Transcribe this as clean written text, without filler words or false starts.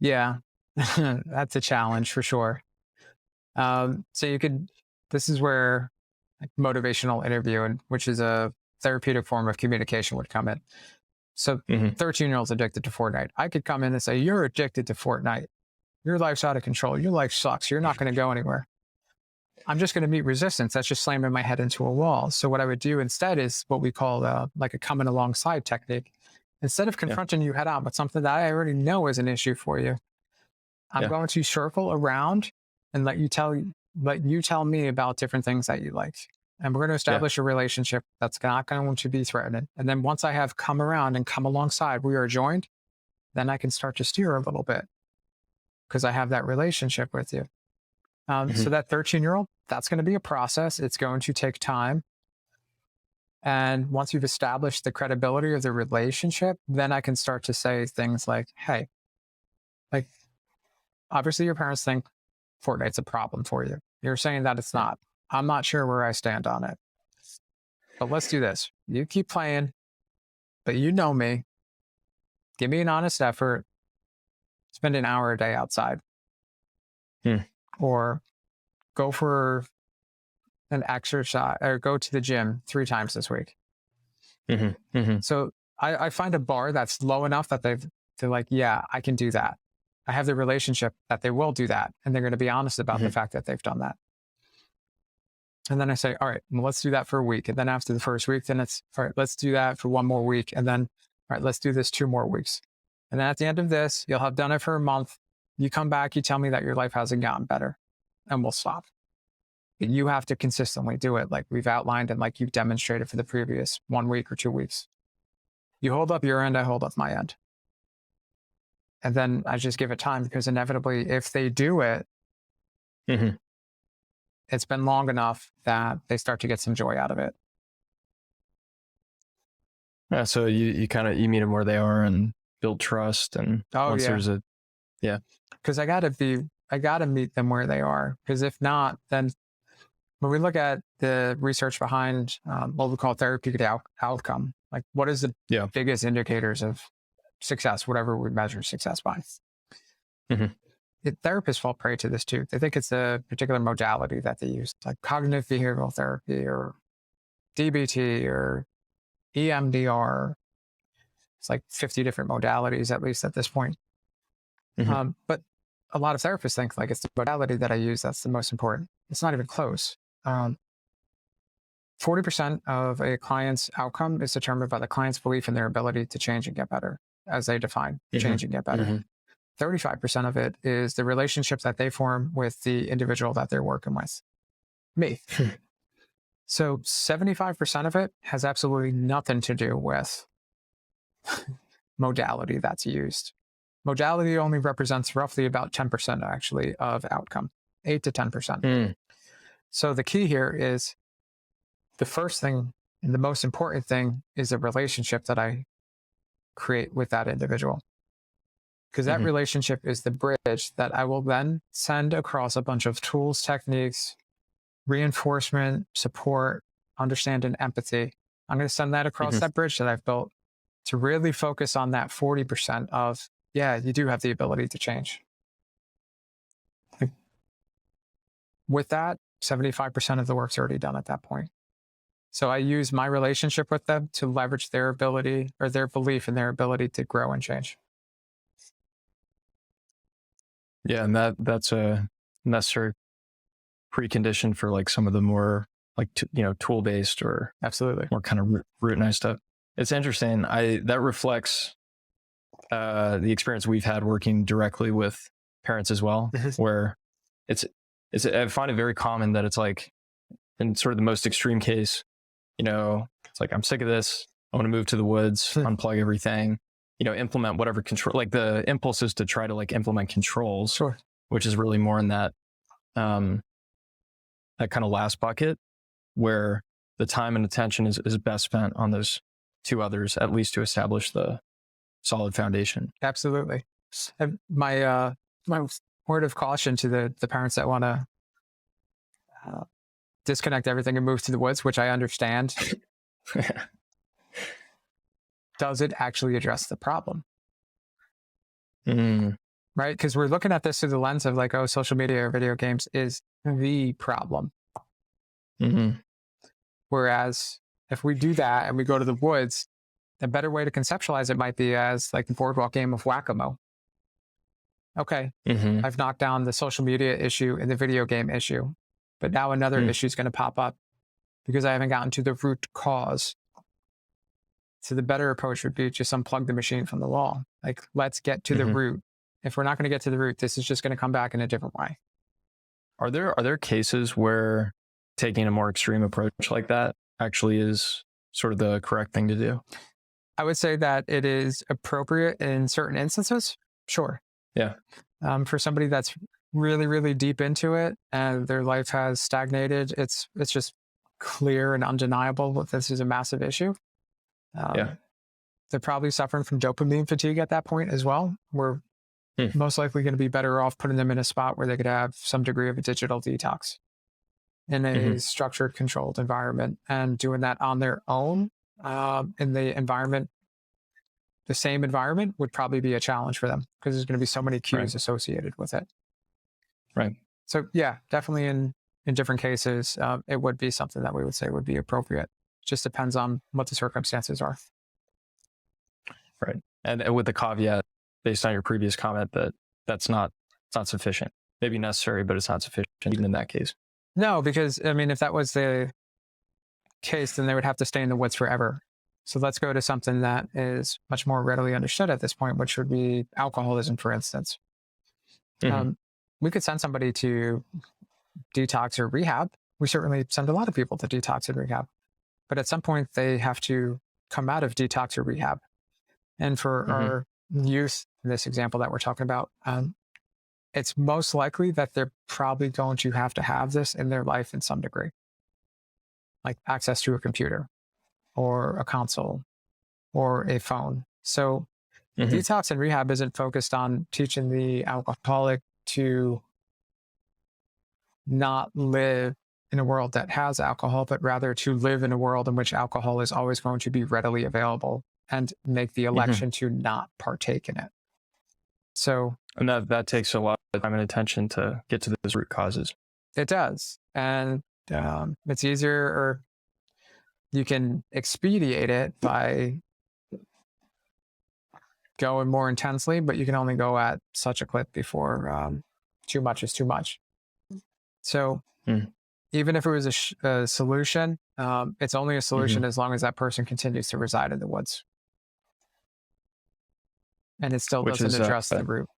Yeah, that's a challenge for sure. So this is where like, motivational interviewing, which is a therapeutic form of communication, would come in. So Hmm. 13-year-olds addicted to Fortnite. I could come in and say, you're addicted to Fortnite. Your life's out of control. Your life sucks. You're not going to go anywhere. I'm just going to meet resistance. That's just slamming my head into a wall. So what I would do instead is what we call like a coming alongside technique. Instead of confronting you head on with something that I already know is an issue for you, I'm Yeah. going to circle around and let you tell me about different things that you like. And we're going to Yeah. establish a relationship that's not going to be threatening. And then once I have come around and come alongside, we are joined, then I can start to steer a little bit because I have that relationship with you. So Hmm. that 13-year-old, that's going to be a process. It's going to take time. And once you've established the credibility of the relationship, then I can start to say things like, hey, like, obviously your parents think Fortnite's a problem for you. You're saying that it's Yeah. not. I'm not sure where I stand on it. But let's do this. You keep playing, but you know me. Give me an honest effort. Spend an hour a day outside. Hmm. Or go for an exercise or go to the gym 3 times this week. Hmm. Hmm. So I find a bar that's low enough that they're like, yeah, I can do that. I have the relationship that they will do that. And they're going to be honest about the Hmm. fact that they've done that. And then I say, all right, well, let's do that for a week. And then after the first week, then it's, all right, let's do that for one more week. And then, all right, let's do this 2 more weeks. And then at the end of this, you'll have done it for a month. You come back, you tell me that your life hasn't gotten better, and we'll stop. But you have to consistently do it like we've outlined and like you've demonstrated for the previous 1 week or 2 weeks. You hold up your end, I hold up my end. And then I just give it time because inevitably, if they do it, Hmm. it's been long enough that they start to get some joy out of it. Yeah. So you meet them where they are and build trust. And Oh, once yeah. yeah. Because I got to meet them where they are. Because if not, then when we look at the research behind what we call therapeutic outcome, like what is the Yeah. biggest indicators of success, whatever we measure success by? Hmm. Therapists fall prey to this too. They think it's a particular modality that they use, like cognitive behavioral therapy or DBT or EMDR. It's like 50 different modalities, at least at this point. Hmm. But a lot of therapists think like it's the modality that I use that's the most important. It's not even close. 40% of a client's outcome is determined by the client's belief in their ability to change and get better, as they define Hmm. change and get better. Hmm. 35% of it is the relationships that they form with the individual that they're working with, me. So 75% of it has absolutely nothing to do with modality that's used. Modality only represents roughly about 10% actually of outcome, 8 to 10%. Mm. So the key here is the first thing and the most important thing is a relationship that I create with that individual. Because that Hmm. relationship is the bridge that I will then send across a bunch of tools, techniques, reinforcement, support, understanding, empathy. I'm going to send that across Hmm. that bridge that I've built to really focus on that 40% of, yeah, you do have the ability to change. With that, 75% of the work's already done at that point. So I use my relationship with them to leverage their ability or their belief in their ability to grow and change. Yeah. And that's a necessary precondition for like some of the more like, tool based or Absolutely. more kind of routinized stuff. It's interesting. That reflects the experience we've had working directly with parents as well, where I find it very common that it's like in sort of the most extreme case, it's like, I'm sick of this. I want to move to the woods, unplug everything, implement whatever control, like the impulse is to try to like implement controls, Sure. which is really more in that kind of last bucket where the time and attention is best spent on those two others, at least to establish the solid foundation. Absolutely. And my word of caution to the parents that want to disconnect everything and move to the woods, which I understand, does it actually address the problem? Mm. right? Because we're looking at this through the lens of like, oh, social media or video games is the problem. Mm-hmm. Whereas if we do that and we go to the woods, a better way to conceptualize it might be as like the boardwalk game of whack-a-mole. Okay, Mm-hmm. I've knocked down the social media issue and the video game issue, but now another issue is going to pop up because I haven't gotten to the root cause. So the better approach would be just unplug the machine from the wall. Like, let's get to the root. If we're not going to get to the root, this is just going to come back in a different way. Are there cases where taking a more extreme approach like that actually is sort of the correct thing to do? I would say that it is appropriate in certain instances. Sure. Yeah. For somebody that's really, really deep into it and their life has stagnated, it's just clear and undeniable that this is a massive issue. They're probably suffering from dopamine fatigue at that point as well. We're most likely going to be better off putting them in a spot where they could have some degree of a digital detox in a structured, controlled environment, and doing that on their own in the environment. The same environment would probably be a challenge for them because there's going to be so many cues associated with it. Right. So yeah, definitely in different cases, it would be something that we would say would be appropriate. Just depends on what the circumstances are. Right. And with the caveat, based on your previous comment, that it's not sufficient. Maybe necessary, but it's not sufficient even in that case. No, because I mean, if that was the case, then they would have to stay in the woods forever. So let's go to something that is much more readily understood at this point, which would be alcoholism, for instance. We could send somebody to detox or rehab. We certainly send a lot of people to detox and rehab. But at some point, they have to come out of detox or rehab. And for our youth, in this example that we're talking about, it's most likely that they're probably going to have this in their life in some degree, like access to a computer or a console or a phone. So detox and rehab isn't focused on teaching the alcoholic to not live in a world that has alcohol, but rather to live in a world in which alcohol is always going to be readily available and make the election to not partake in it. So, and that takes a lot of time and attention to get to those root causes. It does. And it's easier, or you can expedite it by going more intensely, but you can only go at such a clip before too much is too much. So even if it was a solution, it's only a solution as long as that person continues to reside in the woods. And it still doesn't address the root.